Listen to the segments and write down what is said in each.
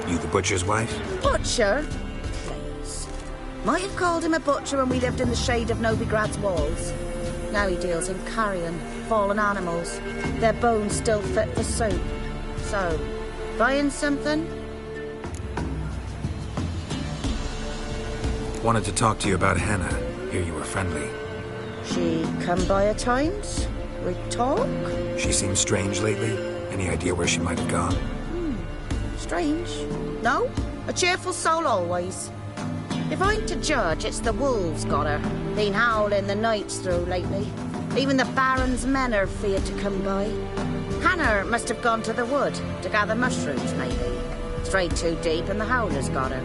You the butcher's wife? Butcher? Please. Might have called him a butcher when we lived in the shade of Novigrad's walls. Now he deals in carrion, fallen animals. Their bones still fit for soup. So, buying something? Wanted to talk to you about Hannah. Hear you were friendly. She come by at times? We talk? She seems strange lately. Any idea where she might have gone? Strange. No? A cheerful soul always. If I'm to judge, it's the wolves got her. Been howling the nights through lately. Even the Baron's men are feared to come by. Hannah must have gone to the wood to gather mushrooms, maybe. Strayed too deep and the howlers got her.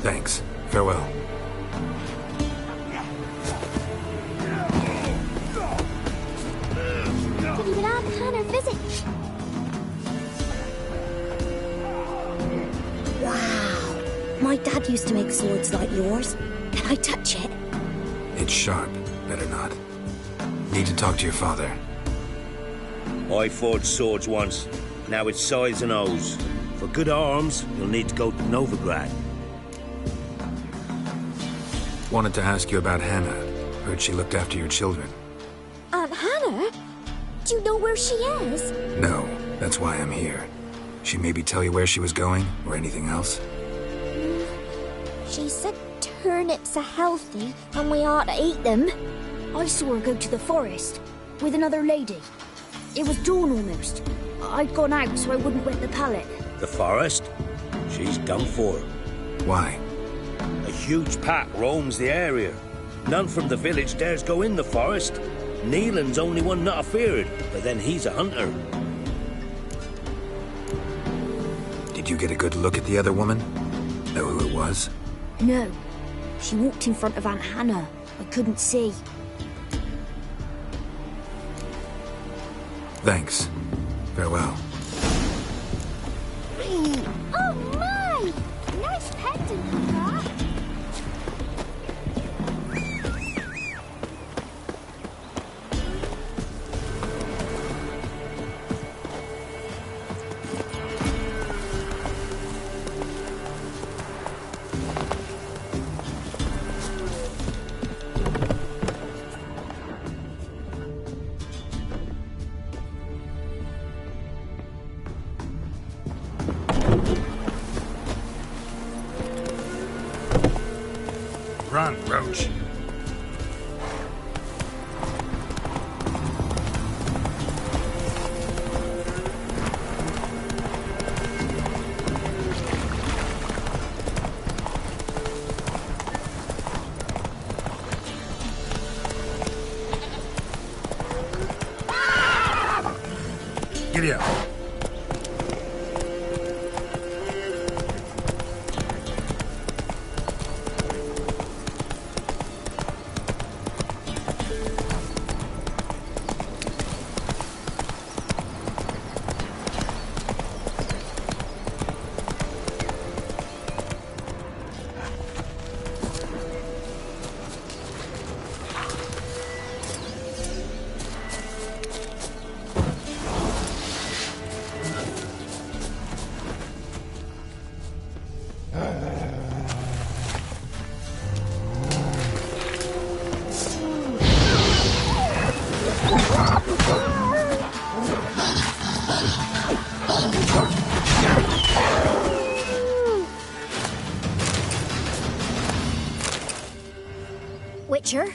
Thanks. Farewell. Did even have Hannah visit? Wow. My dad used to make swords like yours. Can I touch it? It's sharp. Better not. Need to talk to your father. I forged swords once. Now it's size and O's. For good arms, you'll need to go to Novigrad. Wanted to ask you about Hannah. Heard she looked after your children. Aunt Hannah? Do you know where she is? No, that's why I'm here. She maybe tell you where she was going, or anything else? She said turnips are healthy and we ought to eat them. I saw her go to the forest with another lady. It was dawn almost. I'd gone out so I wouldn't wet the pallet. The forest? She's done for. Why? A huge pack roams the area. None from the village dares go in the forest. Neelan's only one not afeared, but then he's a hunter. Did you get a good look at the other woman? Know who it was? No. She walked in front of Aunt Hannah. I couldn't see. Thanks. Farewell. Oh my! Nice pendant, Papa. Run, Roach. Giddy up. Witcher?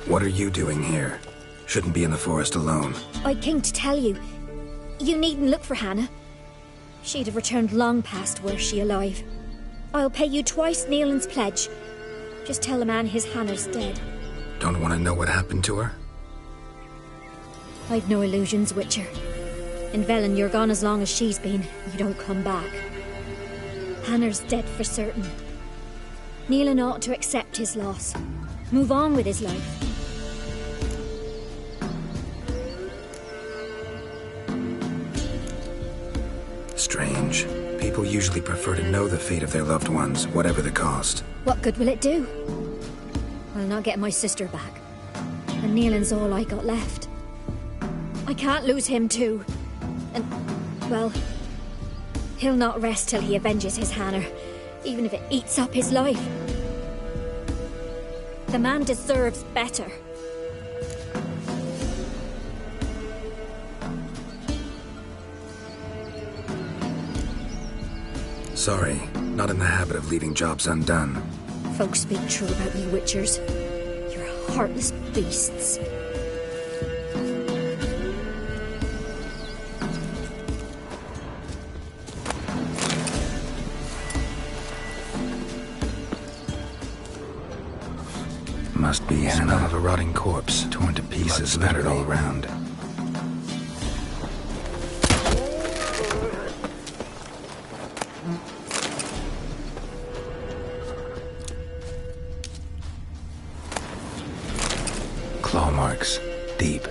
What are you doing here? Shouldn't be in the forest alone. I came to tell you. You needn't look for Hannah. She'd have returned long past were she alive. I'll pay you twice Neelan's pledge. Just tell the man his Hannah's dead. Don't want to know what happened to her? I've no illusions, Witcher. In Velen, you're gone as long as she's been. You don't come back. Hannah's dead for certain. Neelan ought to accept his loss. Move on with his life. Strange. People usually prefer to know the fate of their loved ones, whatever the cost. What good will it do? I'll not get my sister back. And Neelan's all I got left. I can't lose him too. And, well, he'll not rest till he avenges his Hannah, even if it eats up his life. The man deserves better. Sorry, not in the habit of leaving jobs undone. Folks speak true about you Witchers. You're heartless beasts. Must be Hannah. Smell of a rotting corpse, torn to pieces, littered all around. Claw marks, deep.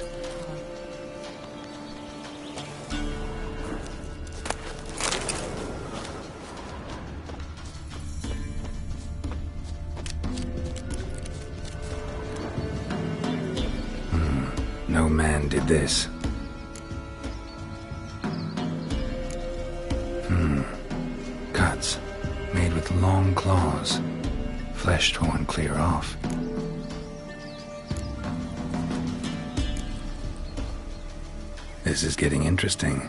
No man did this. Cuts, made with long claws. Flesh torn clear off. This is getting interesting.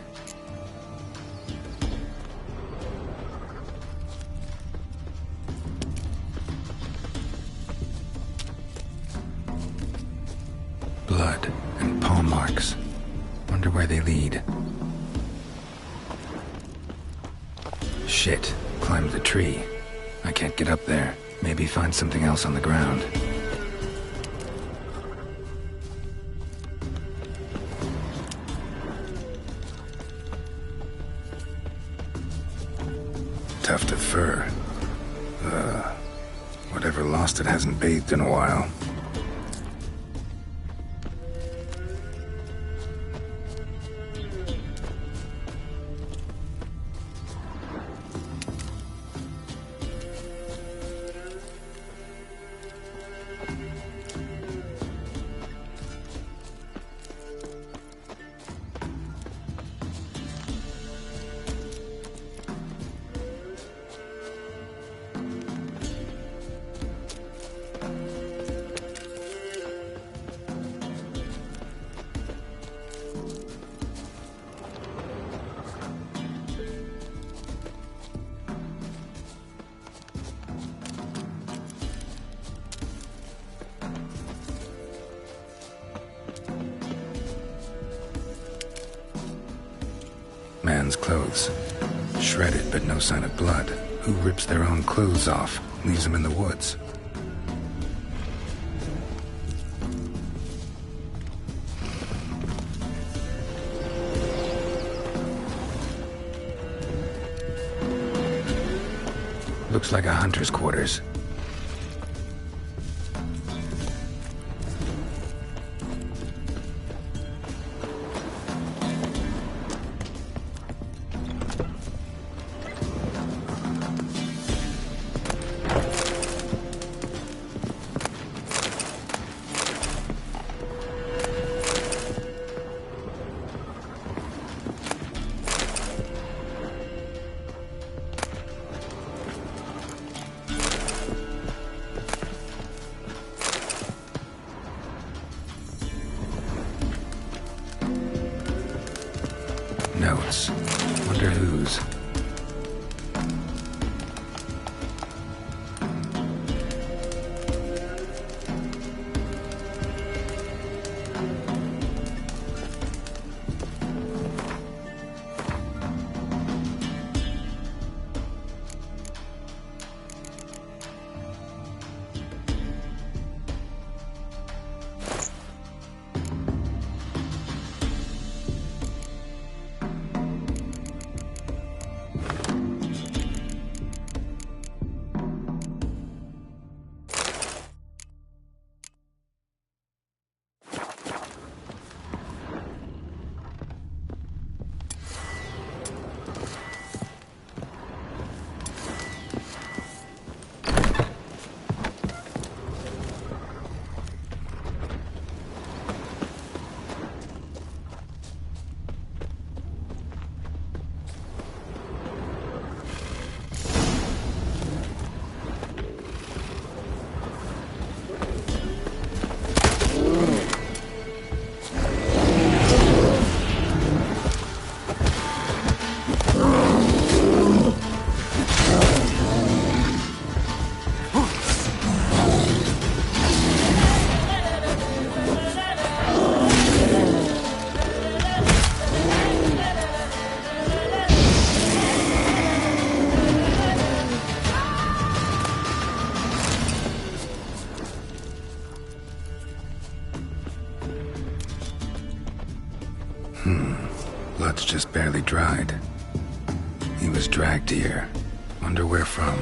Blood and paw marks. Wonder where they lead. Shit, climbed the tree. I can't get up there. Maybe find something else on the ground. Tuft of fur. Whatever lost it hasn't bathed in a while. Man's clothes. Shredded, but no sign of blood. Who rips their own clothes off, leaves them in the woods? Looks like a hunter's quarters. Notes. Wonder whose. Blood's just barely dried. He was dragged here. Wonder where from.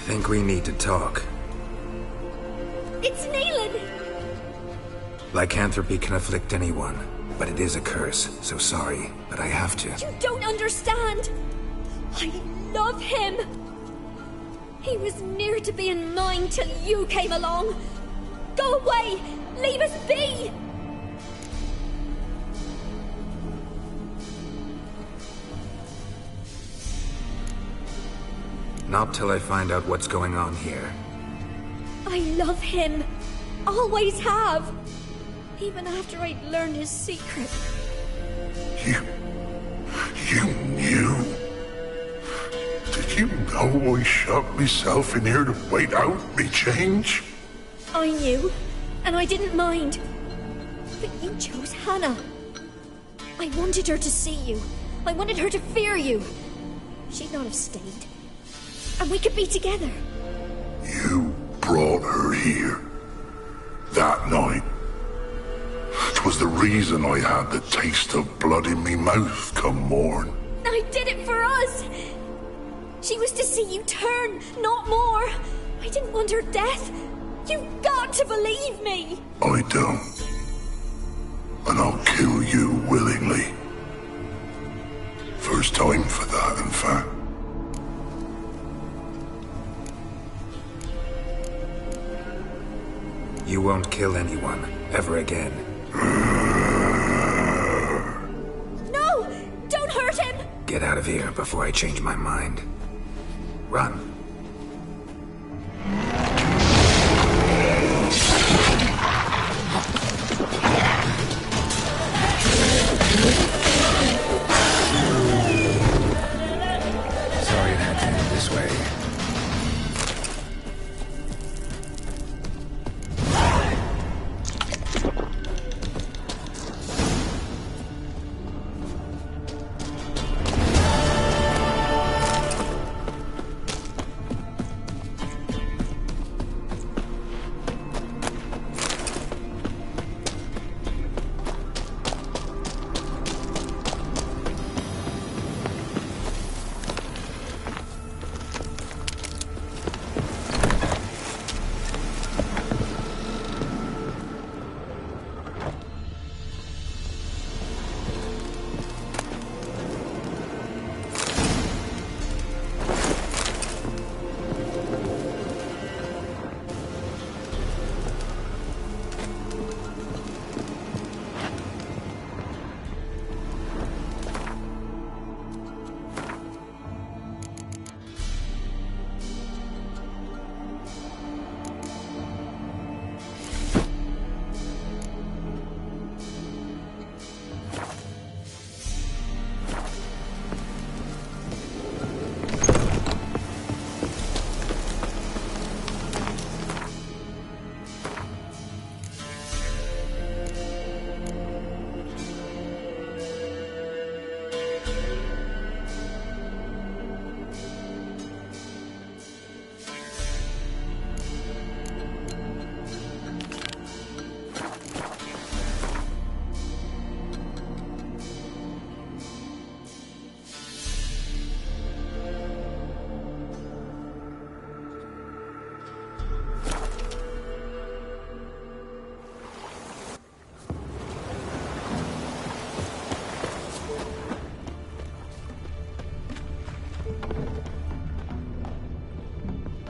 think we need to talk. It's Neelan! Lycanthropy can afflict anyone, but it is a curse, so sorry, but I have to. You don't understand! I love him! He was near to being mine till you came along! Go away! Leave us be! Not till I find out what's going on here. I love him! Always have! Even after I'd learned his secret. You knew? Did you know I shut myself in here to wait out me change? I knew, and I didn't mind. But you chose Hannah. I wanted her to see you. I wanted her to fear you. She'd not have stayed. And we could be together. You brought her here. That night. It was the reason I had the taste of blood in me mouth come morn. I did it for us! She was to see you turn, not more. I didn't want her death. You've got to believe me! I don't. And I'll kill you willingly. First time for that, in fact. You won't kill anyone, ever again. No! Don't hurt him! Get out of here before I change my mind. Run. Sorry it had to end this way.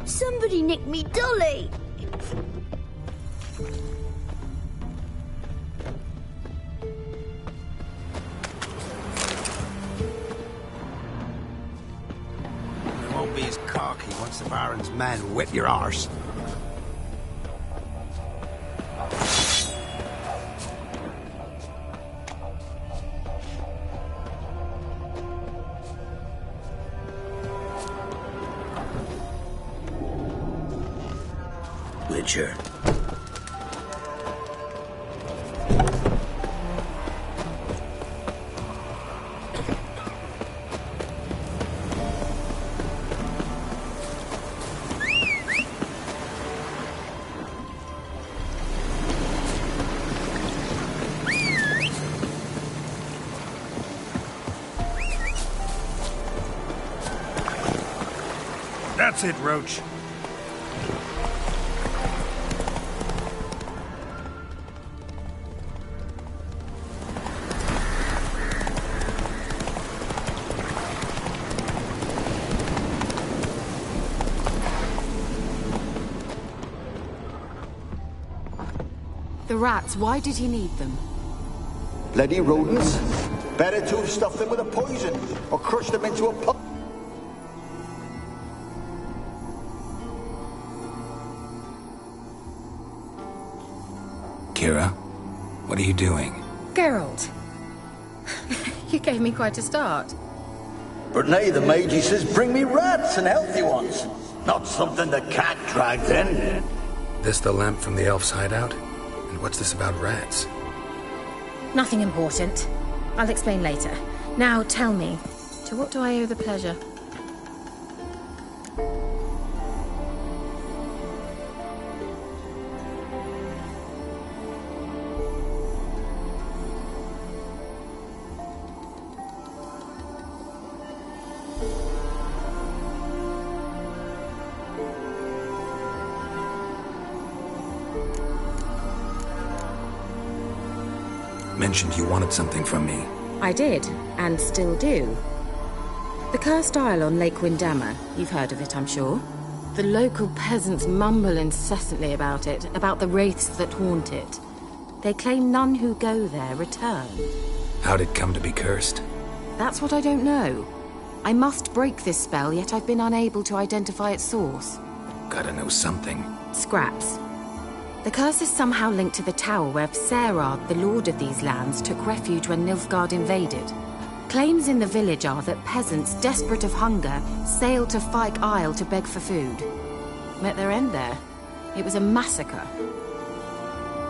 Somebody nicked me dolly! You won't be as cocky once the Baron's men whip your arse. Witcher. That's it, Roach. The rats, why did he need them? Bloody rodents. Better to have stuffed them with a poison, or crushed them into a pulp. Kira, what are you doing? Geralt. You gave me quite a start. But now the mage says bring me rats and healthy ones. Not something the cat dragged in. This the lamp from the elf's hideout? And what's this about rats? Nothing important. I'll explain later. Now tell me, to what do I owe the pleasure? Mentioned you wanted something from me. I did, and still do. The cursed isle on Lake Windammer. You've heard of it, I'm sure. The local peasants mumble incessantly about it, about the wraiths that haunt it. They claim none who go there return. How'd it come to be cursed? That's what I don't know. I must break this spell, yet I've been unable to identify its source. Gotta know something. Scraps. The curse is somehow linked to the tower where Serard, the lord of these lands, took refuge when Nilfgaard invaded. Claims in the village are that peasants, desperate of hunger, sailed to Fyke Isle to beg for food. Met their end there. It was a massacre.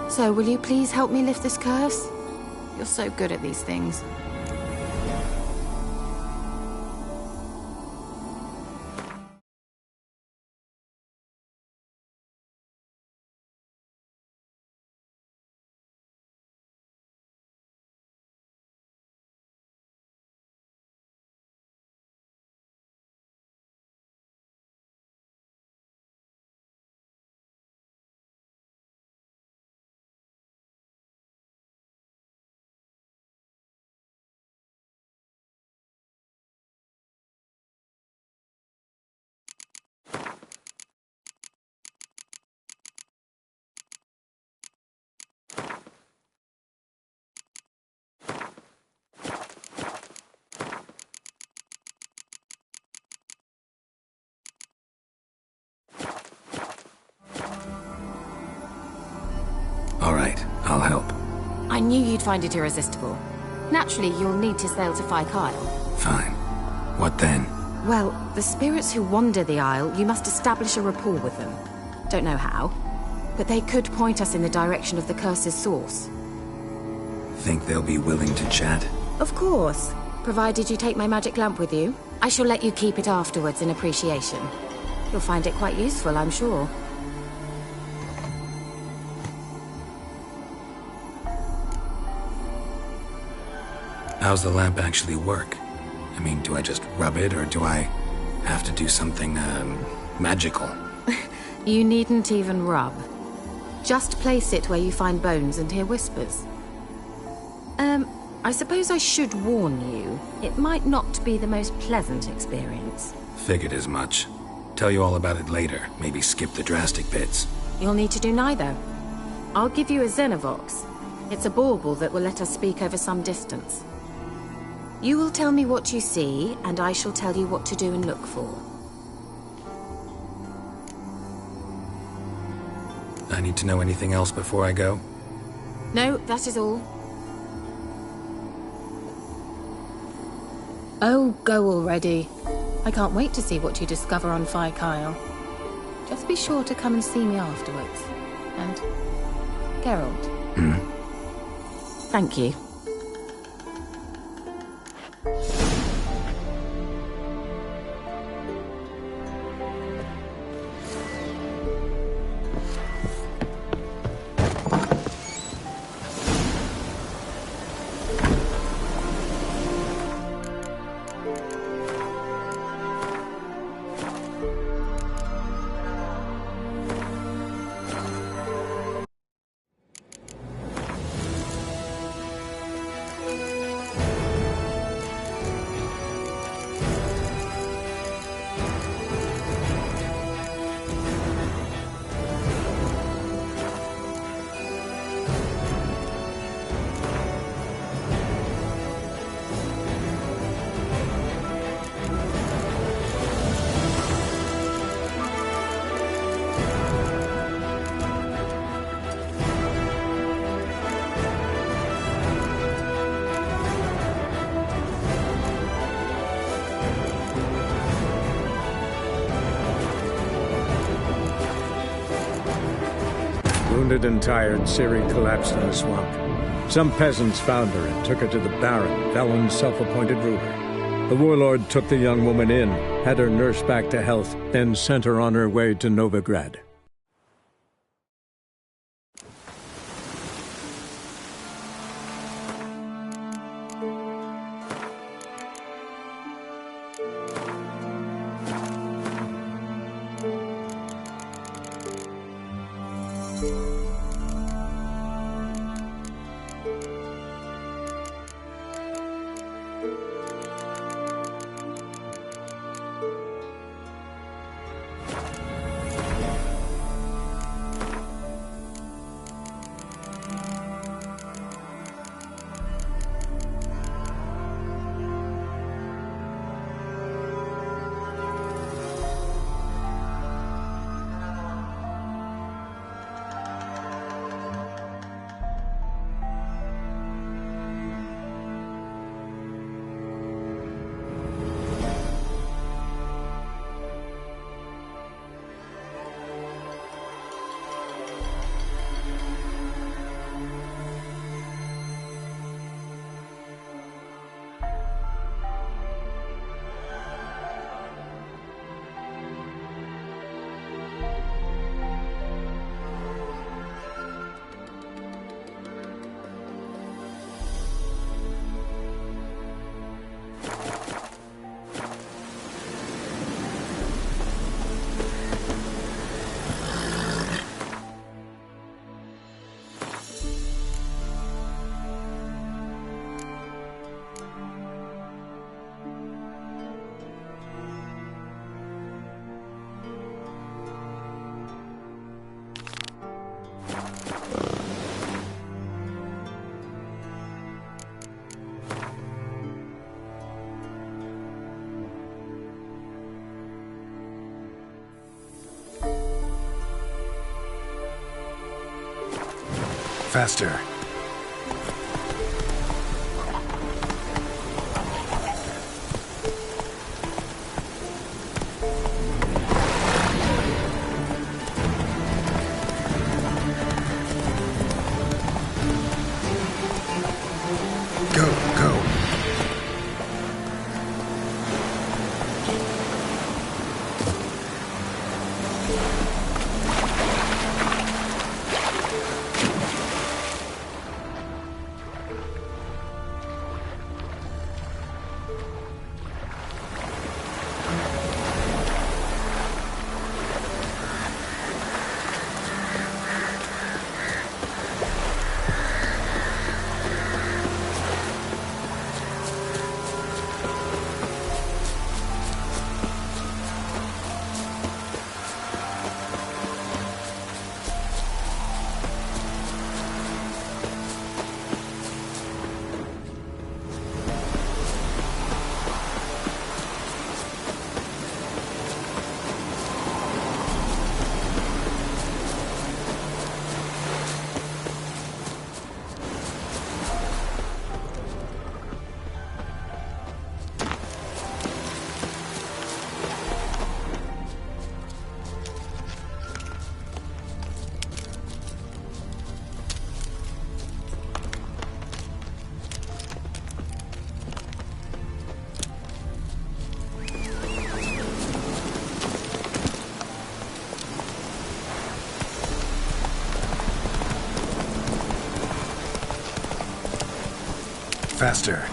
So, will you please help me lift this curse? You're so good at these things. All right, I'll help. I knew you'd find it irresistible. Naturally, you'll need to sail to Fyke Isle. Fine. What then? Well, the spirits who wander the Isle, you must establish a rapport with them. Don't know how, but they could point us in the direction of the curse's source. Think they'll be willing to chat? Of course, provided you take my magic lamp with you. I shall let you keep it afterwards in appreciation. You'll find it quite useful, I'm sure. How's the lamp actually work? I mean, do I just rub it, or do I have to do something, magical? You needn't even rub. Just place it where you find bones and hear whispers. I suppose I should warn you, it might not be the most pleasant experience. Figured as much. Tell you all about it later, maybe skip the drastic bits. You'll need to do neither. I'll give you a Xenovox. It's a bauble that will let us speak over some distance. You will tell me what you see, and I shall tell you what to do and look for. I need to know anything else before I go? No, that is all. Oh, go already. I can't wait to see what you discover on Fyke Isle. Just be sure to come and see me afterwards. And... Geralt. Thank you. Wounded and tired, Ciri collapsed in a swamp. Some peasants found her and took her to the Baron, Velen's self-appointed ruler. The warlord took the young woman in, had her nursed back to health, then sent her on her way to Novigrad. Faster. Faster.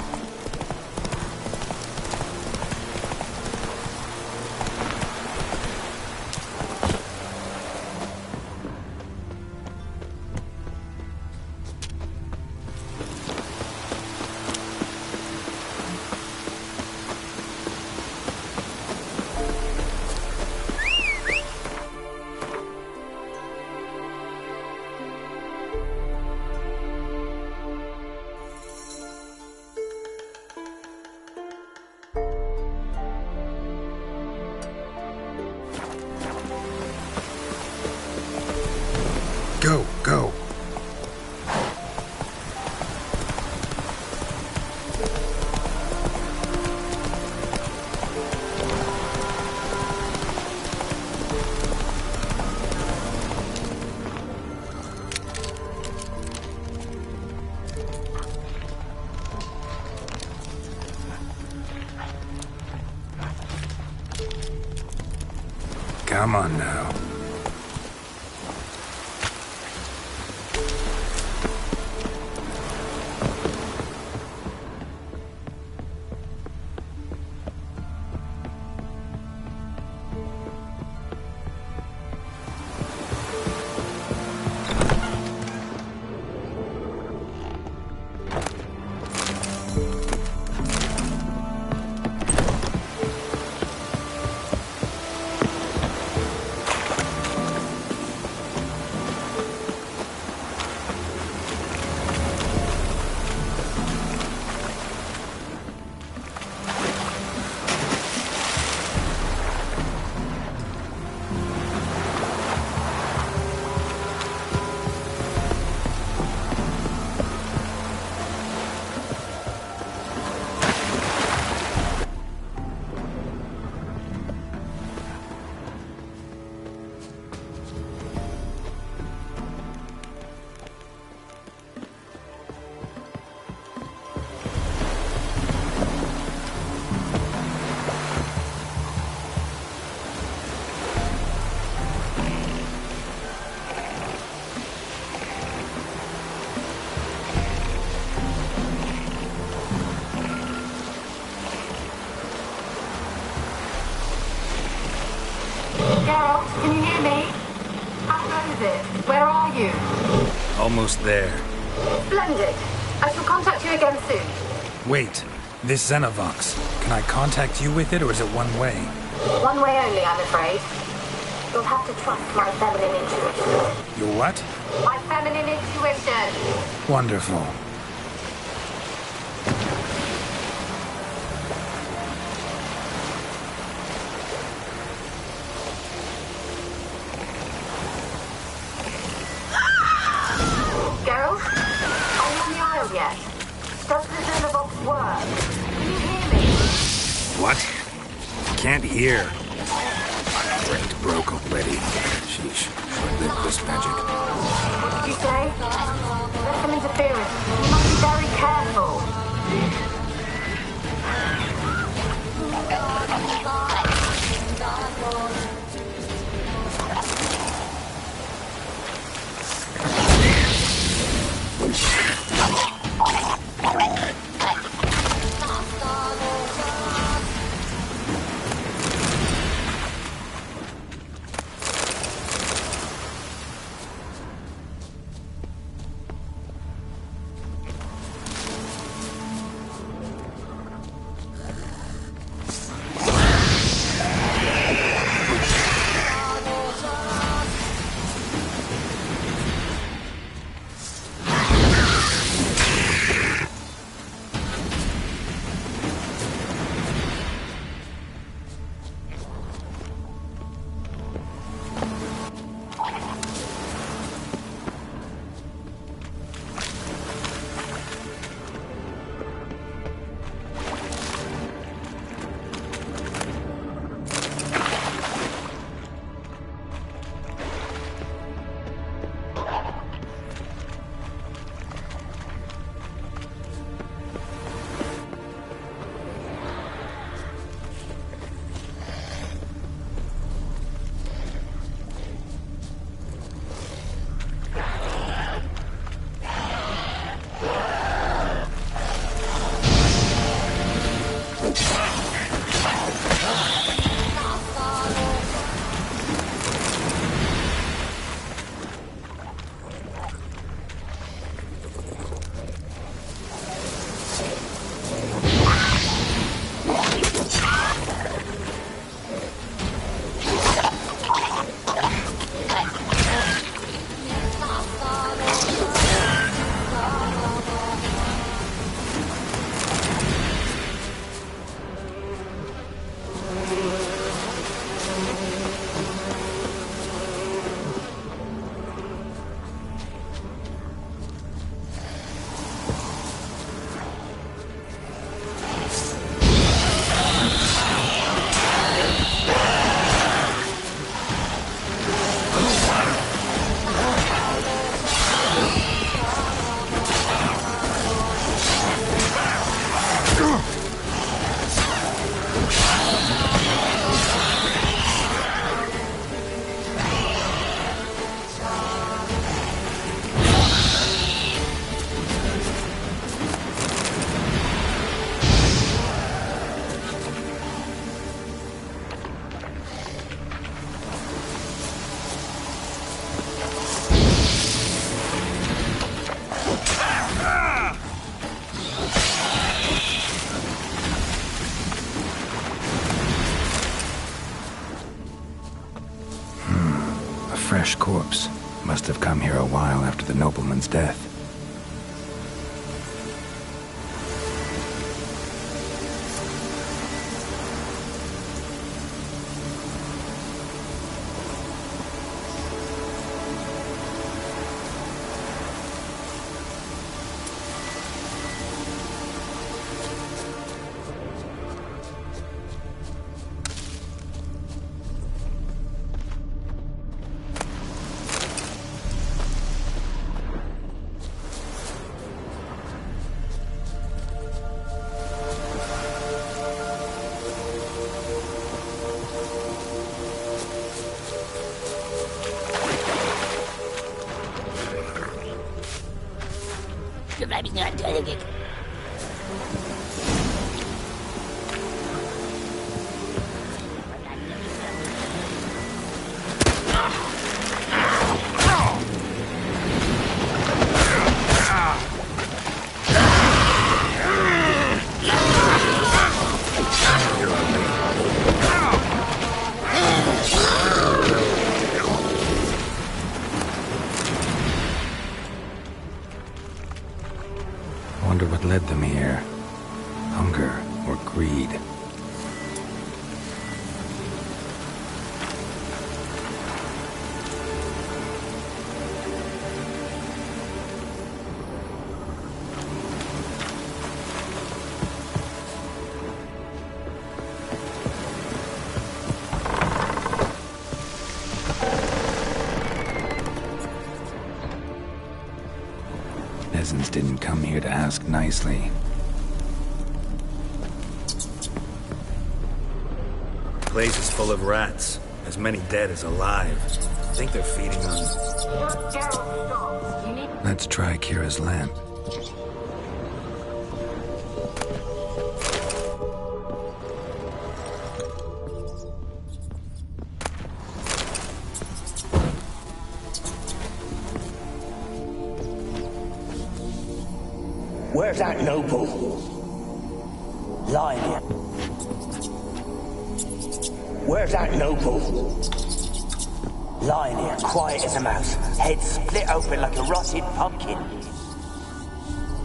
Go, go. Come on now. Geralt, can you hear me? How close is it? Where are you? Almost there. Splendid. I shall contact you again soon. Wait, this Xenovox. Can I contact you with it, or is it one way? One way only, I'm afraid. You'll have to trust my feminine intuition. Your what? My feminine intuition. Wonderful. Geralt, are you on the Isle yet? Does the Xenovox work? Can you hear me? What? Can't hear. Brain broke already. Sheesh. Short-lived this magic. What did you say? There's some interference. You must be very careful. fresh corpse. Must have come here a while after the nobleman's death. Wonder what led them here. Hunger or greed? Peasants didn't come here to ask nicely. The place is full of rats. As many dead as alive. I think they're feeding on... Let's try Kira's lamp. Where's that noble? Lying here. Where's that noble? Lying here, quiet as a mouse, head split open like a rotted pumpkin.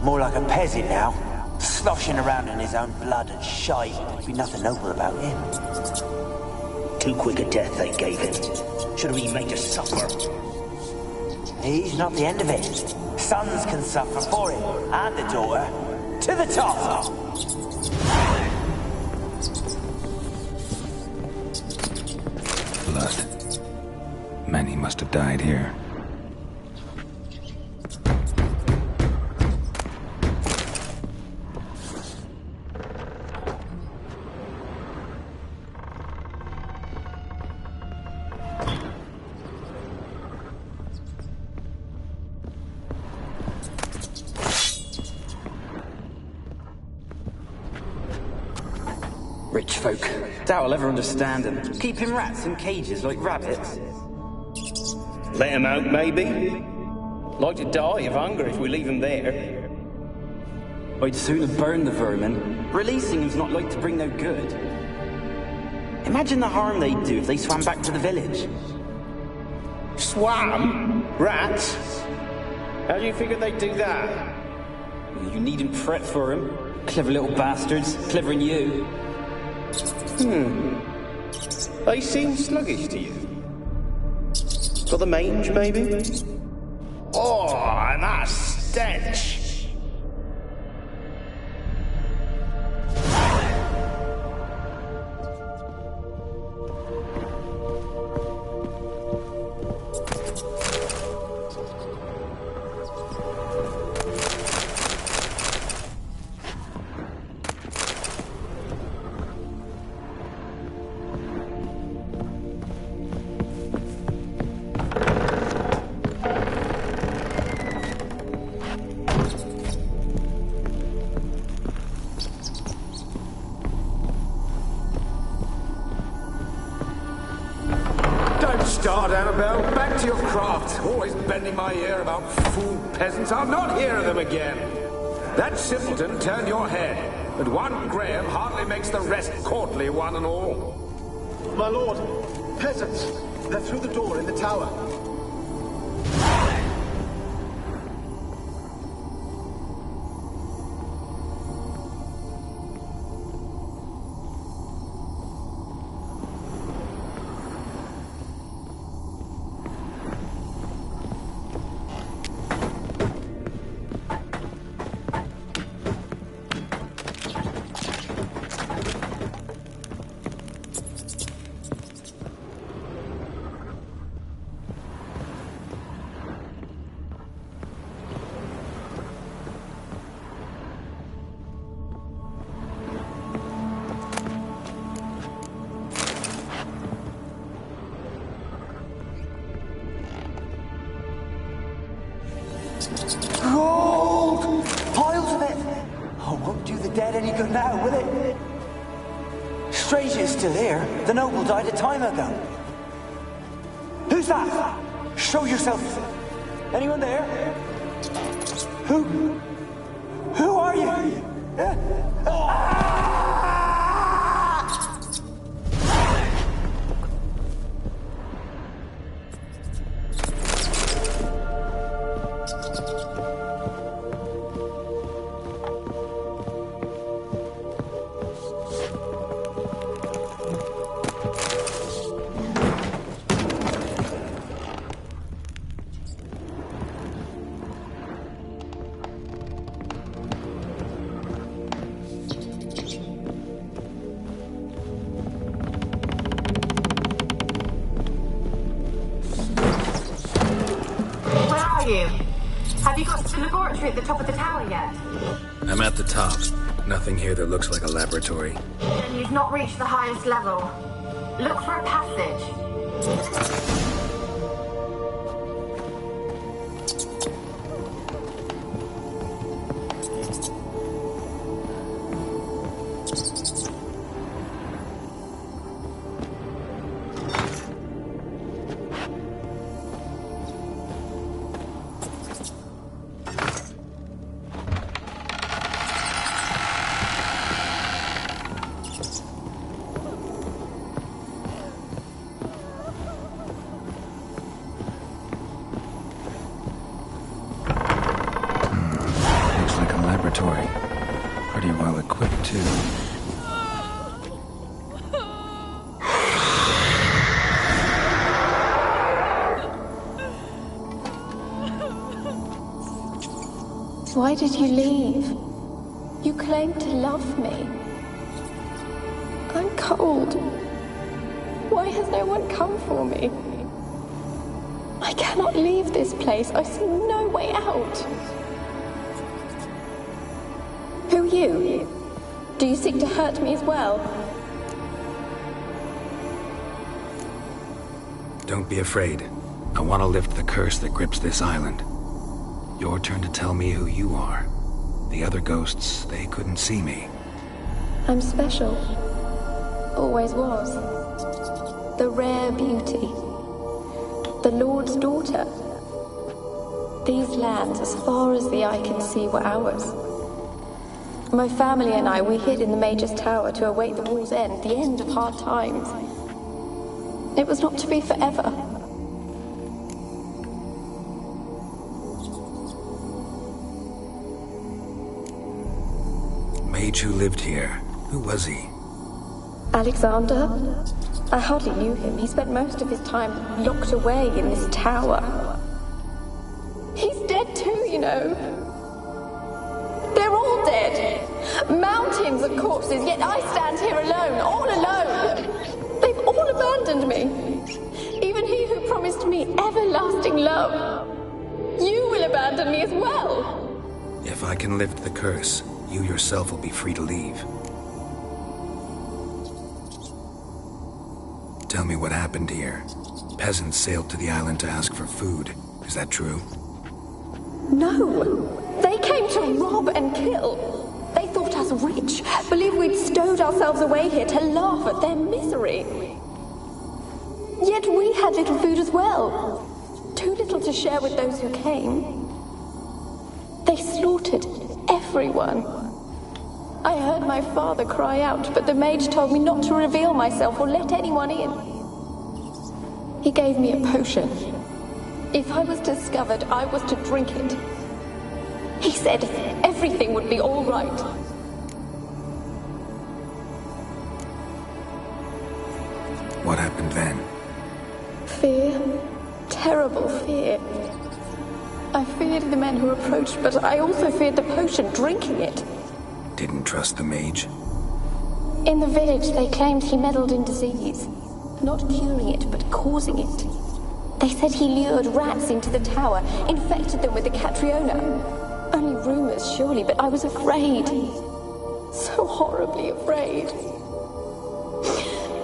More like a peasant now, sloshing around in his own blood and shite. There'd be nothing noble about him. Too quick a death they gave him. Should have been made to suffer. He's not the end of it. Sons can suffer for him, and the daughter. To the top! Blood. Many must have died here. Rich folk. Doubt I'll ever understand them. Keeping rats in cages like rabbits. Let them out, maybe? Like to die of hunger if we leave them there. I'd sooner burn the vermin. Releasing them's not like to bring no good. Imagine the harm they'd do if they swam back to the village. Swam? Rats? How do you figure they'd do that? You needn't fret for them. Clever little bastards. Clever than you. They seem sluggish to you. Got the mange, maybe? Oh, and that stench! Start, Annabelle. Back to your craft. Always bending my ear about fool peasants. I'll not hear of them again. That simpleton turned your head, but one Graham hardly makes the rest courtly, one and all. My lord, peasants, They're through the door in the tower. Gold! Piles of it! Oh, won't do the dead any good now, will it? Strange it's still here. The noble died a time ago. Who's that? Show yourself. Anyone there? Who are you? Have you got to the laboratory at the top of the tower yet? I'm at the top. Nothing here that looks like a laboratory. Then you've not reached the highest level. Look for a passage. Pretty well equipped, too. Why did you leave? You claimed to love me. I'm cold. Why has no one come for me? I cannot leave this place. I see no way out. Who are you? Do you seek to hurt me as well? Don't be afraid. I want to lift the curse that grips this island. Your turn to tell me who you are. The other ghosts, they couldn't see me. I'm special. Always was. The rare beauty. The Lord's daughter. These lands, as far as the eye can see, were ours. My family and I, we hid in the Major's Tower to await the war's end, the end of hard times. It was not to be forever. Mage who lived here. Who was he? Alexander? I hardly knew him. He spent most of his time locked away in this tower. He's dead too, you know. They're all dead. Mountains of corpses, yet I stand here alone, all alone. They've all abandoned me. Even he who promised me everlasting love. You will abandon me as well. If I can lift the curse, you yourself will be free to leave. Tell me what happened here. Peasants sailed to the island to ask for food. Is that true? No. They came to rob and kill. They thought us rich, believed we'd stowed ourselves away here to laugh at their misery. Yet we had little food as well. Too little to share with those who came. They slaughtered everyone. I heard my father cry out, but the mage told me not to reveal myself or let anyone in. He gave me a potion. If I was discovered, I was to drink it. He said everything would be all right. What happened then? Fear. Terrible fear. I feared the men who approached, but I also feared the potion, drinking it. Didn't trust the mage? In the village, they claimed he meddled in disease. Not curing it, but causing it. They said he lured rats into the tower, infected them with the Catriona. Only rumors, surely, but I was afraid. So horribly afraid.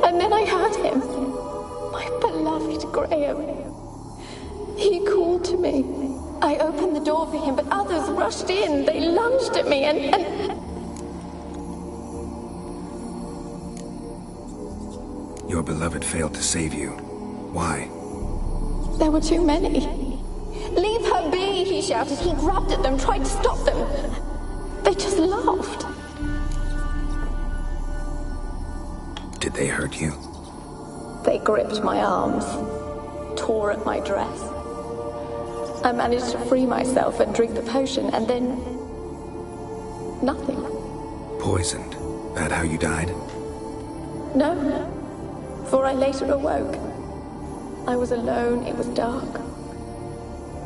And then I heard him. My beloved Graham. He called to me. I opened the door for him, but others rushed in. They lunged at me and... Your beloved failed to save you. Why? There were too many. Leave her be, he shouted. He grabbed at them, tried to stop them. They just laughed. Did they hurt you? They gripped my arms, tore at my dress. I managed to free myself and drink the potion, and then... nothing. Poisoned? That how you died? No, for I later awoke. I was alone, it was dark.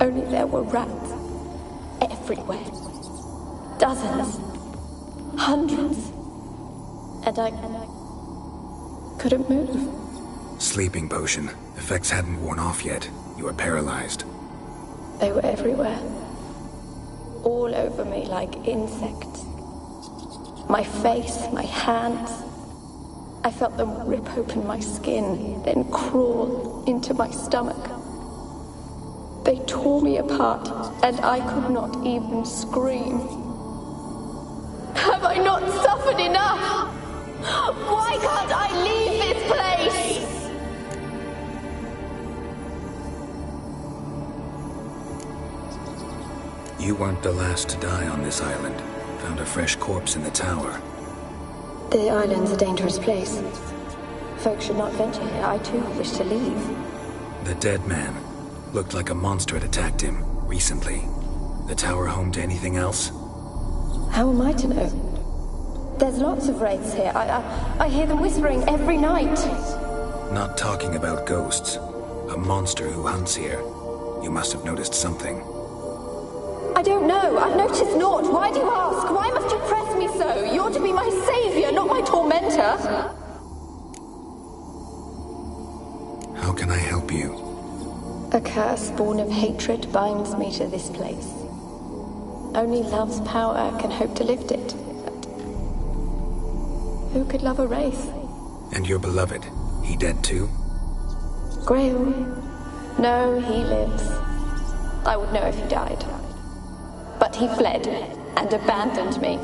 Only there were rats. Everywhere. Dozens. Hundreds. And I couldn't move. Sleeping potion. Effects hadn't worn off yet. You were paralyzed. They were everywhere. All over me like insects. My face, my hands. I felt them rip open my skin, then crawl into my stomach. They tore me apart, and I could not even scream. Have I not suffered enough? Why can't I leave this place? You weren't the last to die on this island. Found a fresh corpse in the tower. The island's a dangerous place. Folks should not venture here. I too wish to leave. The dead man. Looked like a monster had attacked him, recently. The tower home to anything else? How am I to know? There's lots of wraiths here. I hear them whispering every night. Not talking about ghosts. A monster who hunts here. You must have noticed something. I don't know. I've noticed naught. Why do you ask? Why must you press me so? You're to be my savior, not my tormentor. How can I help you? A curse born of hatred binds me to this place. Only love's power can hope to lift it. But who could love a wraith? And your beloved, he dead too? Graham? No, he lives. I would know if he died. But he fled and abandoned me.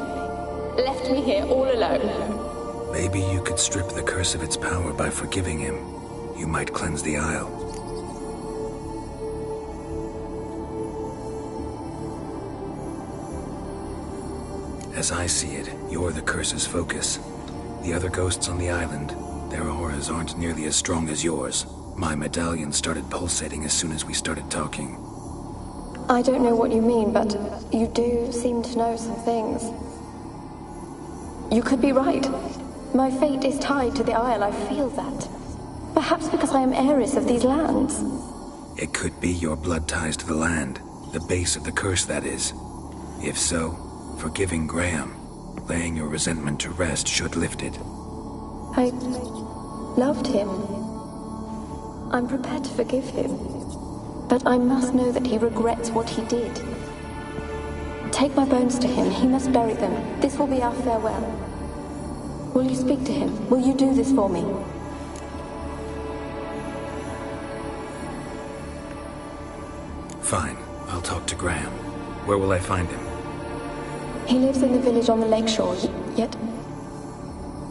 Left me here all alone. Maybe you could strip the curse of its power by forgiving him. You might cleanse the Isle. As I see it, you're the curse's focus. The other ghosts on the island, their auras aren't nearly as strong as yours. My medallion started pulsating as soon as we started talking. I don't know what you mean, but you do seem to know some things. You could be right. My fate is tied to the Isle, I feel that. Perhaps because I am heiress of these lands. It could be your blood ties to the land, the base of the curse, that is. If so, forgiving Graham, laying your resentment to rest should lift it. I loved him. I'm prepared to forgive him. But I must know that he regrets what he did. Take my bones to him. He must bury them. This will be our farewell. Will you speak to him? Will you do this for me? Fine. I'll talk to Graham. Where will I find him? He lives in the village on the lakeshore, yet...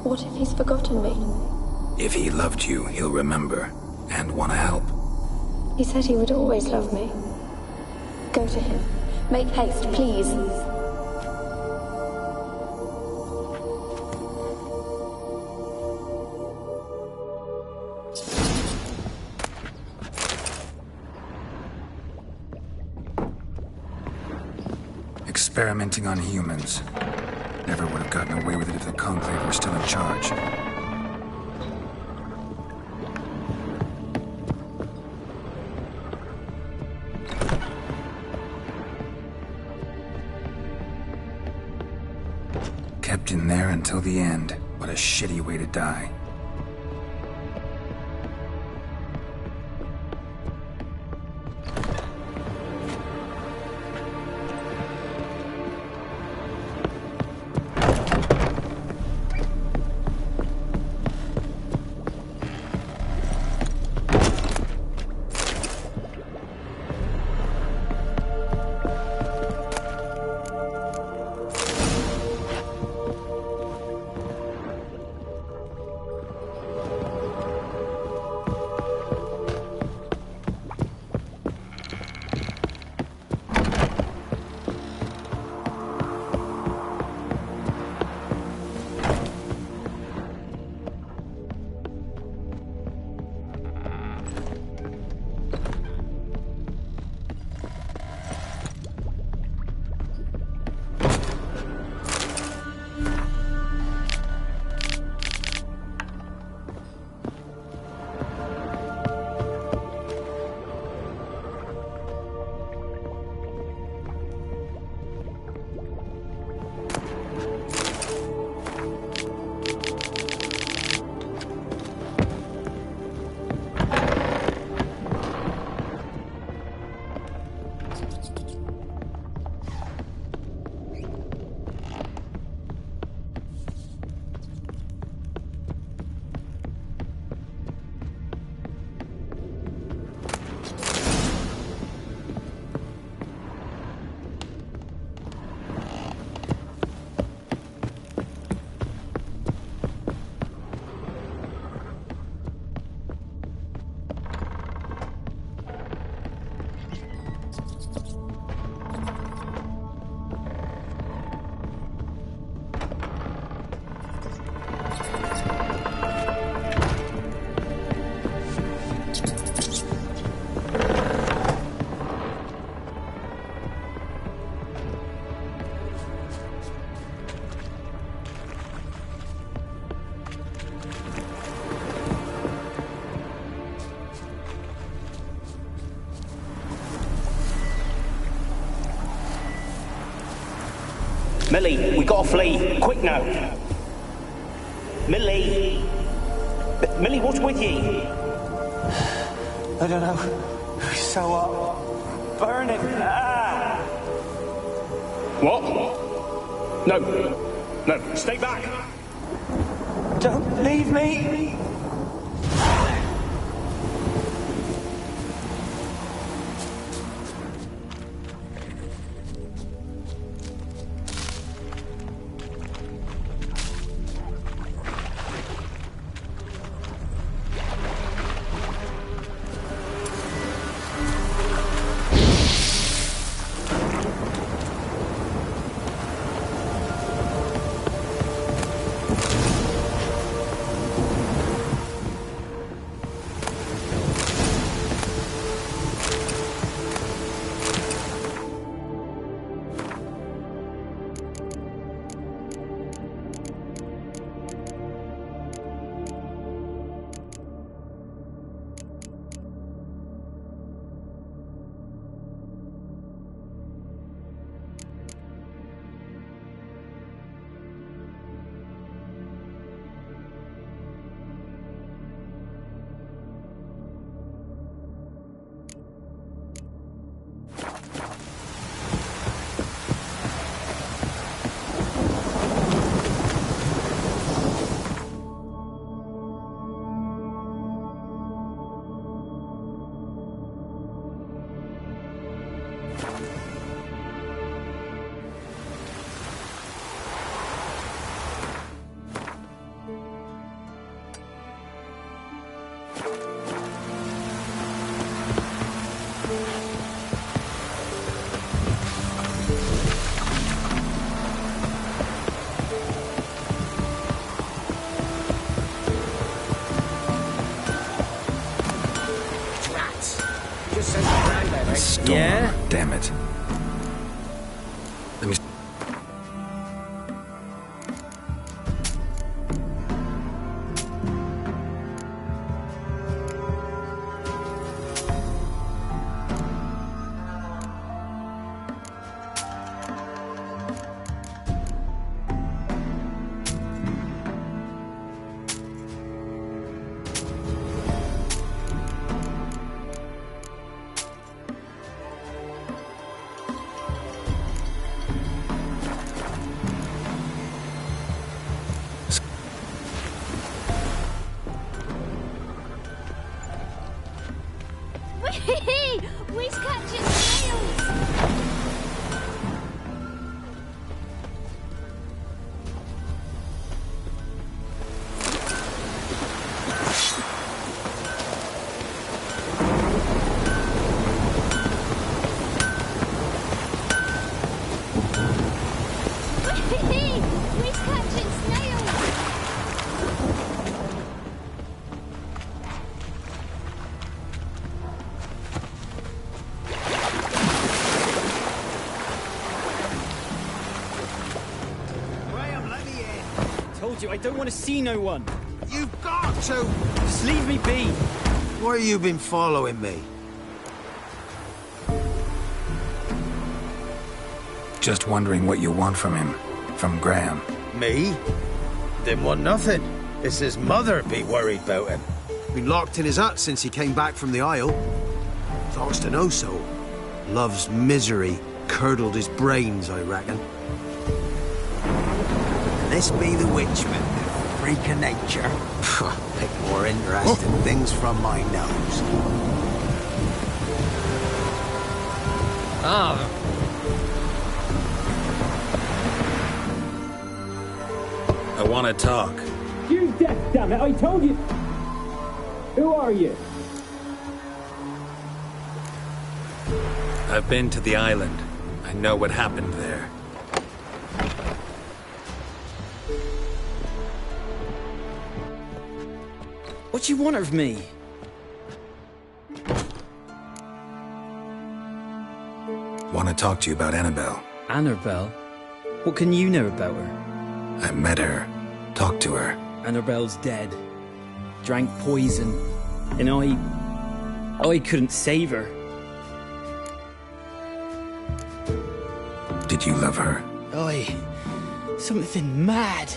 what if he's forgotten me? If he loved you, he'll remember, and want to help. He said he would always love me. Go to him. Make haste, please. Experimenting on humans. Never would have gotten away with it if the Conclave were still in charge. Kept in there until the end. What a shitty way to die. Millie, we gotta flee. Quick now. Millie! Millie, what's with you? I don't know. It's so hot. Burning. Ah! What? No, stay back. Don't leave me. Storm, Yeah? damn it. Let me... told you, I don't want to see no one. You've got to! Just leave me be. Why you been following me? Just wondering what you want from him. From Graham. Me? Didn't want nothing. It's his mother be worried about him. Been locked in his hut since he came back from the Isle. Thoughts to know so. Love's misery curdled his brains, I reckon. This be the witchman, freak of nature. Pick more interesting things from my nose. I want to talk. You deaf, damn it, I told you. Who are you? I've been to the island. I know what happened there. What do you want of me? Want to talk to you about Annabelle. Annabelle? What can you know about her? I met her. Talked to her. Annabelle's dead. Drank poison. And I couldn't save her. Did you love her? Something mad.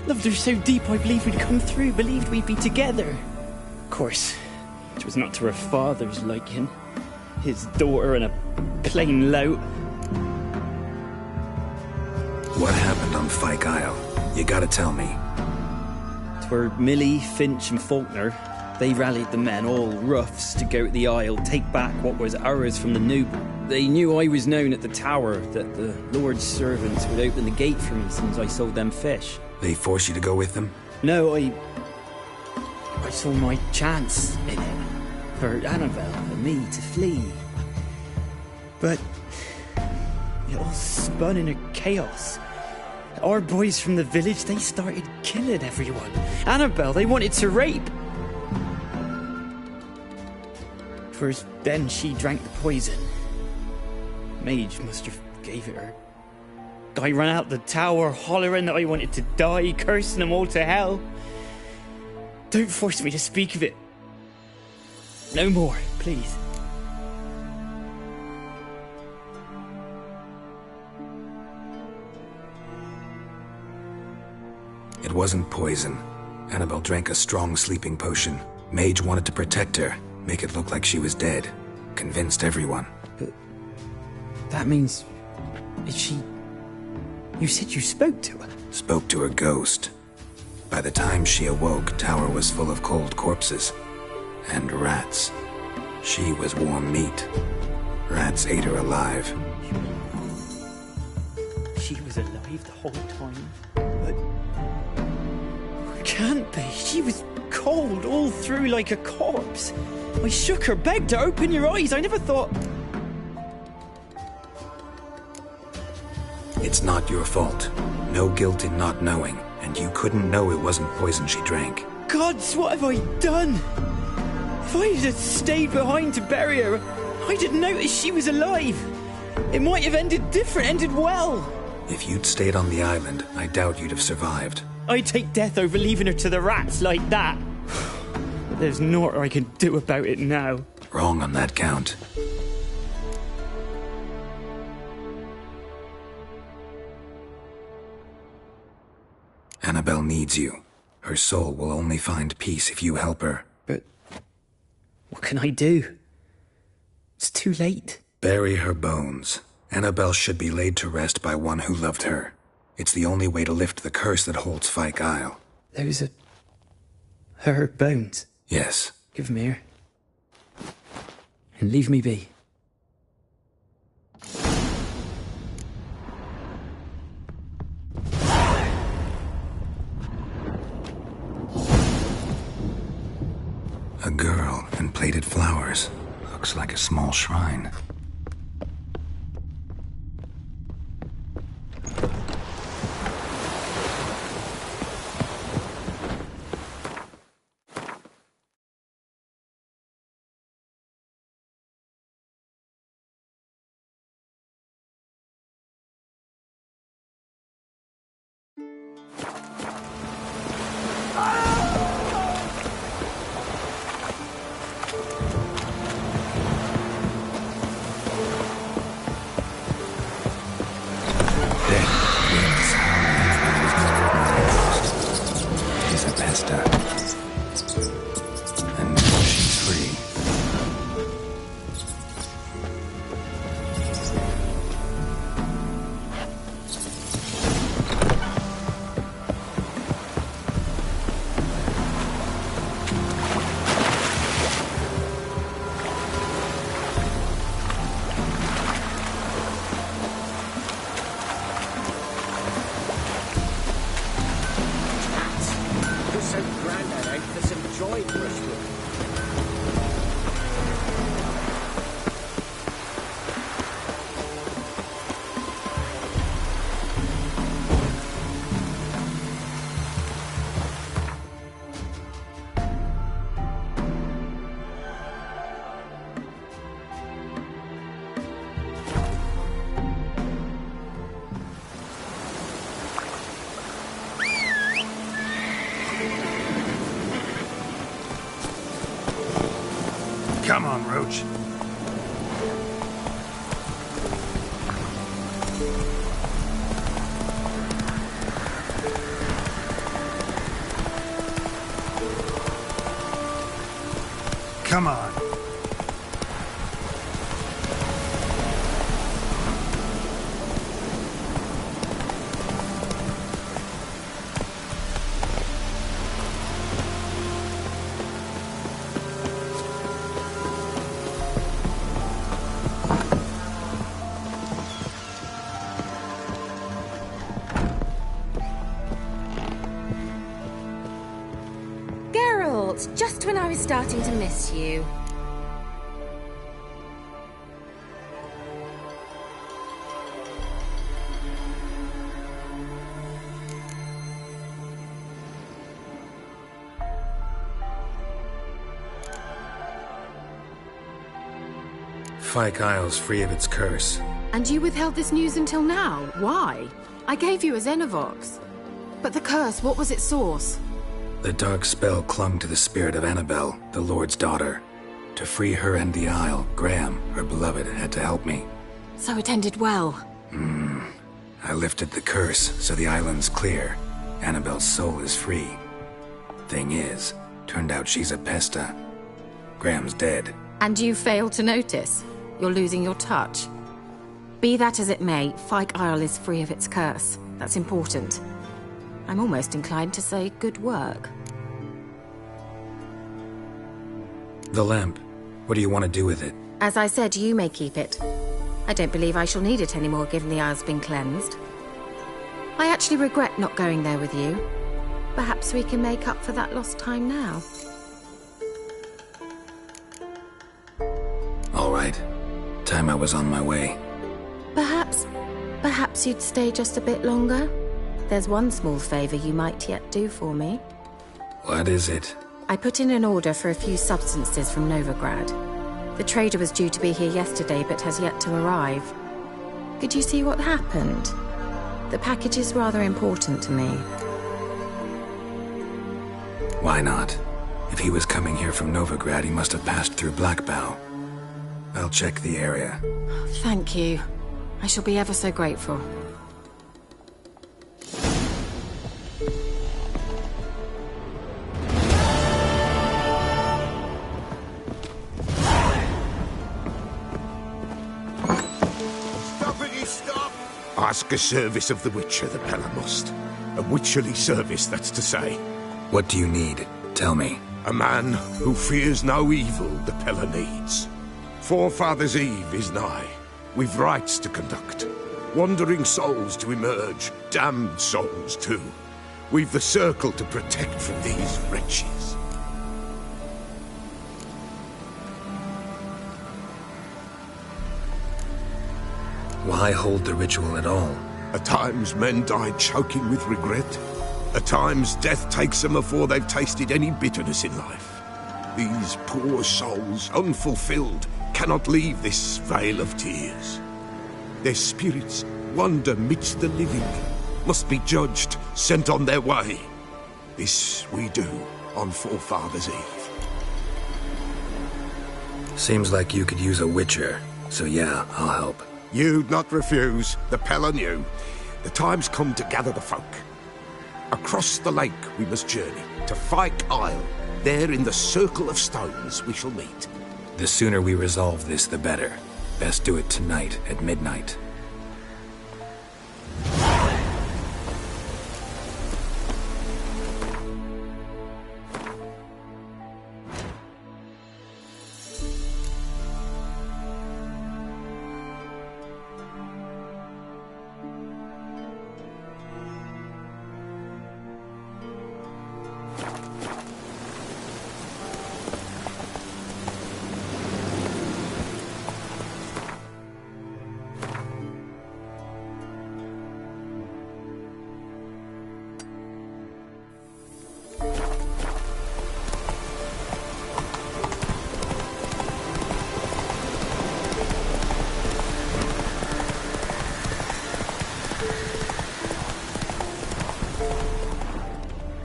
Loved her so deep I believed we'd come through, believed we'd be together. Of course, it was not to her father's liking. His daughter and a plain lout. What happened on Fyke Isle? You gotta tell me. 'Twere Millie, Finch and Faulkner. They rallied the men, all roughs, to go to the Isle, take back what was ours from the noob. They knew I was known at the tower, that the Lord's servants would open the gate for me since I sold them fish. They forced you to go with them? No, I saw my chance in it. For Annabelle and me to flee. But it all spun in a chaos. Our boys from the village, they started killing everyone. Annabelle, they wanted to rape. First, then she drank the poison. Mage must have gave it her. I ran out the tower, hollering that I wanted to die, cursing them all to hell. Don't force me to speak of it. No more, please. It wasn't poison. Annabelle drank a strong sleeping potion. Mage wanted to protect her, make it look like she was dead. Convinced everyone. But that means... is she... You said you spoke to her? Spoke to her ghost. By the time she awoke, tower was full of cold corpses. And rats. She was warm meat. Rats ate her alive. She was alive the whole time? But... it can't be. She was cold all through like a corpse. I shook her, begged her, open your eyes. I never thought... It's not your fault. No guilt in not knowing, and you couldn't know it wasn't poison she drank. Gods, what have I done? If I had stayed behind to bury her, I didn't notice she was alive. It might have ended different, ended well. If you'd stayed on the island, I doubt you'd have survived. I'd take death over leaving her to the rats like that. But there's naught I can do about it now. Wrong on that count. Annabelle needs you. Her soul will only find peace if you help her. But what can I do? It's too late. Bury her bones. Annabelle should be laid to rest by one who loved her. It's the only way to lift the curse that holds Fyke Isle. Those are... her bones? Yes. Give them here. And leave me be. A girl and plated flowers. Looks like a small shrine. on, Roach. Come on. Geralt, just when I was starting to miss you. Fyke Isle's free of its curse. And you withheld this news until now? Why? I gave you a Xenovox. But the curse, what was its source? The dark spell clung to the spirit of Annabelle, the Lord's daughter. To free her and the Isle, Graham, her beloved, had to help me. So it ended well. I lifted the curse, so the island's clear. Annabelle's soul is free. Thing is, turned out she's a pesta. Graham's dead. And you failed to notice? You're losing your touch. Be that as it may, Fyke Isle is free of its curse. That's important. I'm almost inclined to say good work. The lamp. What do you want to do with it? As I said, you may keep it. I don't believe I shall need it anymore, given the Isle's been cleansed. I actually regret not going there with you. Perhaps we can make up for that lost time now. All right. Time I was on my way. Perhaps you'd stay just a bit longer? There's one small favor you might yet do for me. What is it? I put in an order for a few substances from Novigrad. The trader was due to be here yesterday, but has yet to arrive. Could you see what happened? The package is rather important to me. Why not? If he was coming here from Novigrad, he must have passed through Blackbow. I'll check the area. Thank you. I shall be ever so grateful. Ask a service of the Witcher, the Pella must. A witcherly service, that's to say. What do you need? Tell me. A man who fears no evil the Pella needs. Forefathers' Eve is nigh. We've rites to conduct. Wandering souls to emerge. Damned souls, too. We've the circle to protect from these wretches. Why hold the ritual at all? At times men die choking with regret. At times death takes them before they've tasted any bitterness in life. These poor souls, unfulfilled, cannot leave this vale of tears. Their spirits wander midst the living, must be judged, sent on their way. This we do on Forefathers' Eve. Seems like you could use a witcher, so yeah, I'll help. You'd not refuse. The Pella knew. The time's come to gather the folk. Across the lake we must journey, to Fyke Isle. There in the circle of stones we shall meet. The sooner we resolve this, the better. Best do it tonight at midnight.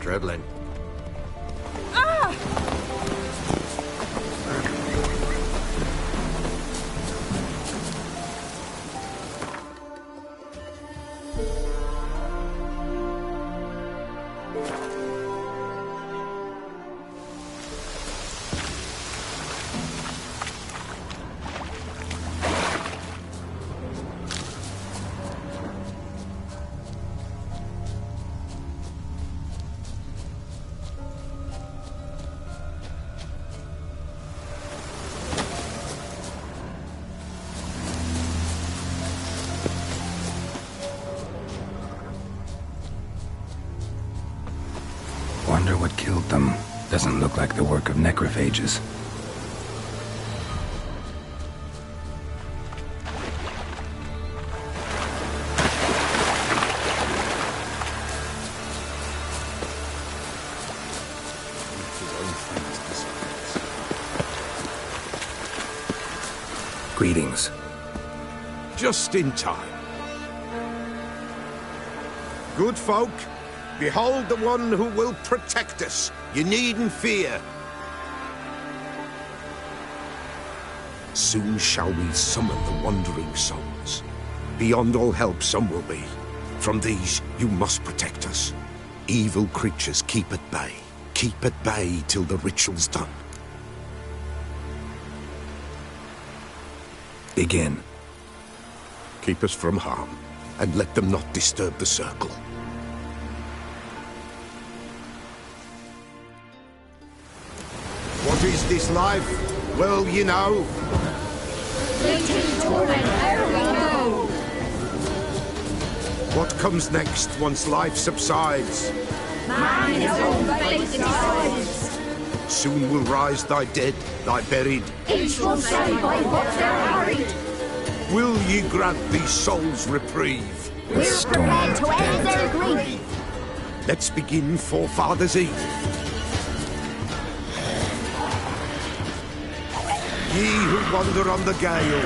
Dribbling. Wonder what killed them. Doesn't look like the work of necrophages. Greetings. Just in time. Good folk, behold the one who will protect us. You needn't fear. Soon shall we summon the wandering souls. Beyond all help some will be. From these you must protect us. Evil creatures keep at bay. Keep at bay till the ritual's done. Begin. Keep us from harm, and let them not disturb the circle. What is this life? Well, you know. What comes next once life subsides? Man his own fate decides. Soon will rise thy dead, thy buried. Each will say by what they're harried. Will ye grant these souls reprieve? We're prepared to end their grief. Let's begin Forefathers' Eve. Ye who wander on the gale,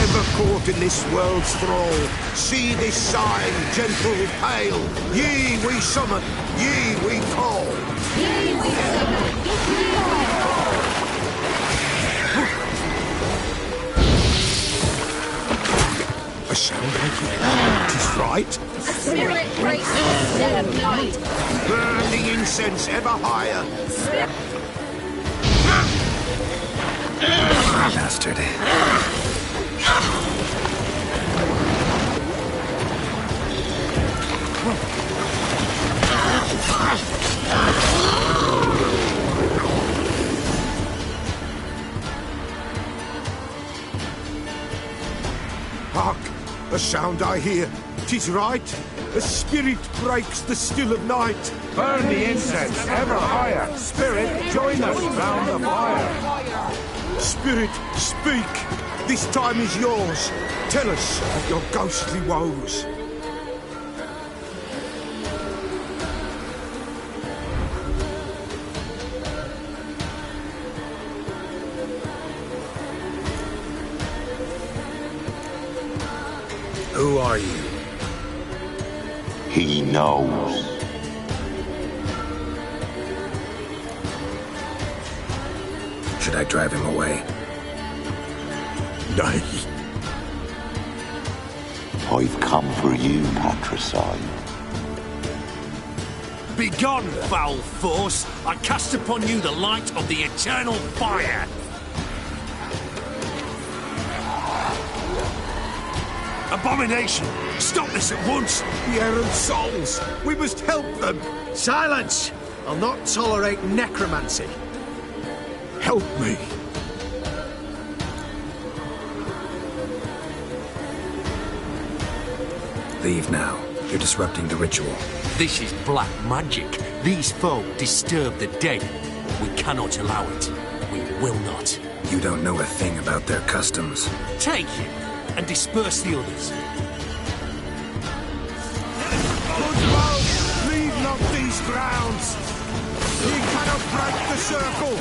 ever caught in this world's thrall, see this sign, gentle, pale. Ye we summon, ye we call. Ye we summon, ye we call. A sound I hear. 'Tis right. A spirit breaks the still of night. Burn the incense ever higher. Bastard. Hark! A sound I hear. 'Tis right. A spirit breaks the still of night. Burn the incense ever higher. Spirit, join us round the fire. Spirit, speak. This time is yours. Tell us of your ghostly woes. Who are you? He knows. Should I drive him away? Nay. I've come for you, patricide. Begone, foul force! I cast upon you the light of the eternal fire! Abomination! Stop this at once! The errant souls! We must help them! Silence! I'll not tolerate necromancy. Help me! Leave now. You're disrupting the ritual. This is black magic. These folk disturb the dead. We cannot allow it. We will not. You don't know a thing about their customs. Take him and disperse the others. Good folk, leave not these grounds! Ye cannot break the circle!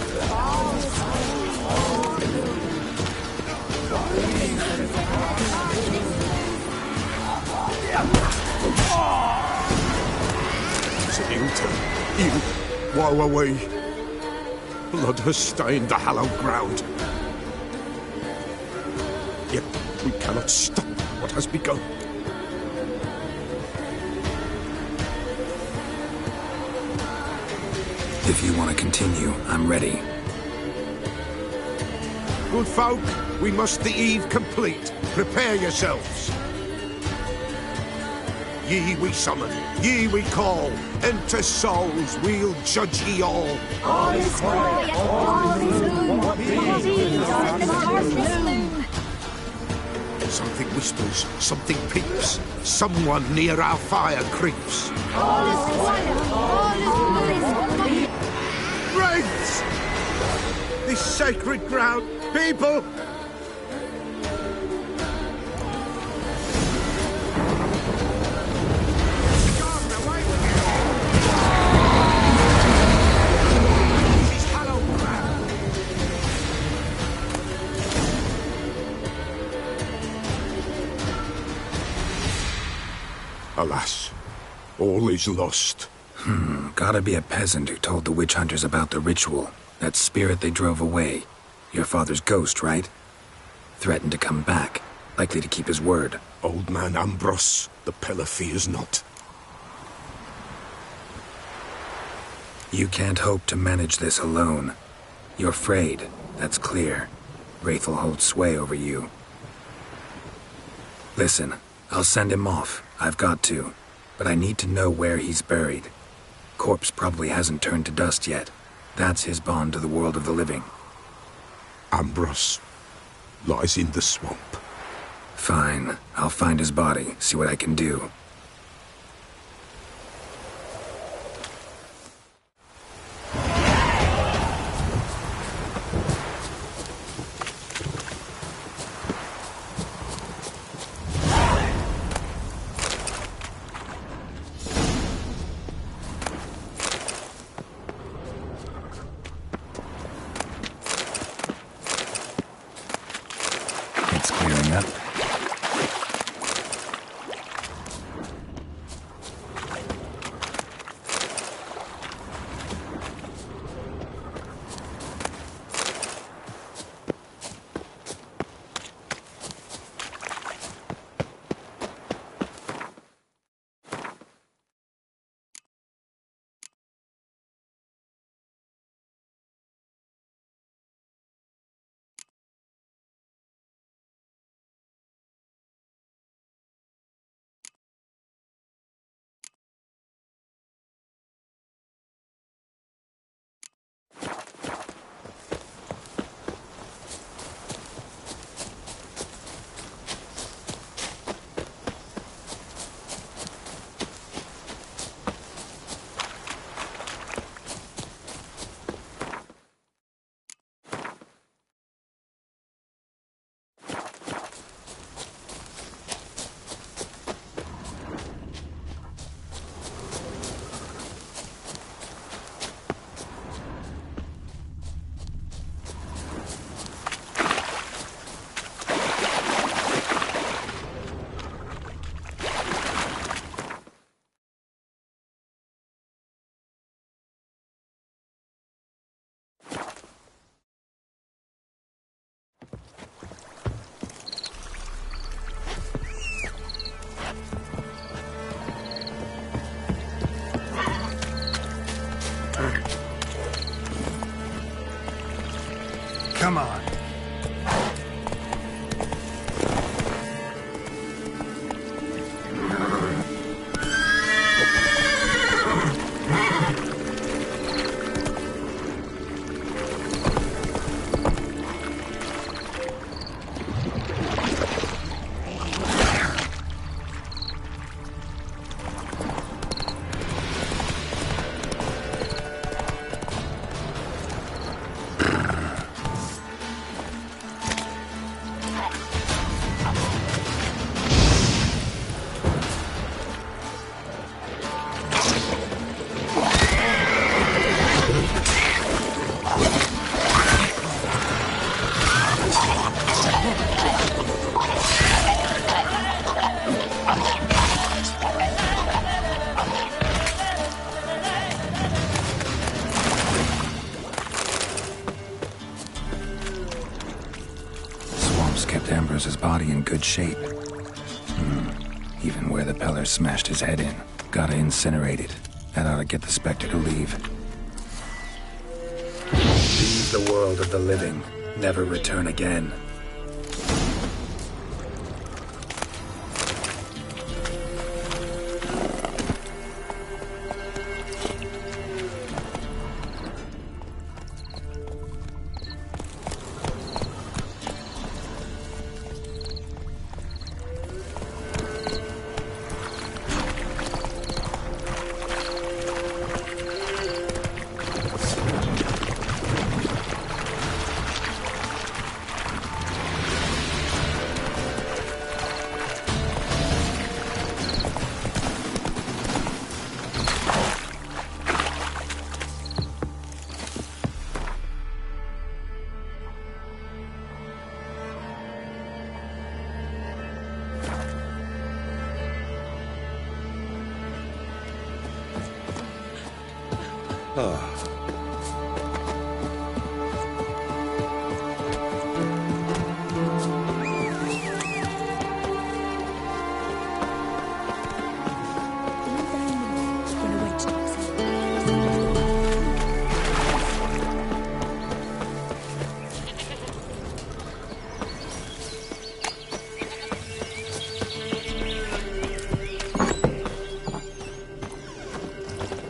Is it ill to ill? Woe away! Blood has stained the hallowed ground. Yet we cannot stop what has begun. If you want to continue, I'm ready. Good folk, we must the eve complete. Prepare yourselves. Ye we summon, ye we call. Enter souls, we'll judge ye all. All is quiet, all is gloom. What is in the darkness loom? Something whispers, something peeps. Someone near our fire creeps. All is quiet. All is Wraiths! This sacred ground, people! Alas, all is lost. Gotta be a peasant who told the witch hunters about the ritual. That spirit they drove away. Your father's ghost, right? Threatened to come back. Likely to keep his word. Old man Ambros, the Pillar fears not. You can't hope to manage this alone. You're afraid, that's clear. Wraith will hold sway over you. Listen, I'll send him off. I've got to. But I need to know where he's buried. Corpse probably hasn't turned to dust yet. That's his bond to the world of the living. Ambros lies in the swamp. Fine. I'll find his body, see what I can do. It's clearing up. Come on. Kept Ambrose's body in good shape. Even where the Peller smashed his head in. Gotta incinerate it. That ought to get the Spectre to leave. Leave the world of the living. Never return again.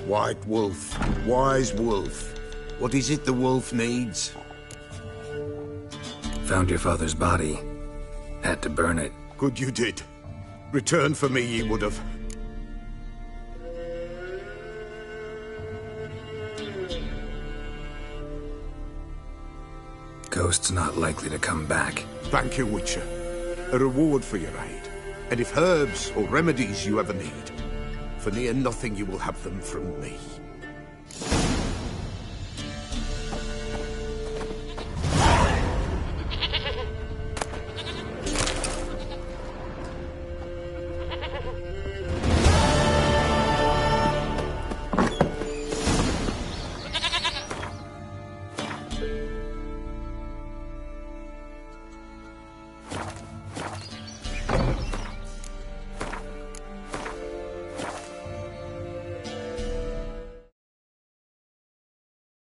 White wolf, wise wolf. What is it the wolf needs? Found your father's body. Had to burn it. Good you did. Return for me ye would have. Ghost's not likely to come back. Thank you, Witcher. A reward for your aid. And if herbs or remedies you ever need, for near nothing you will have them from me.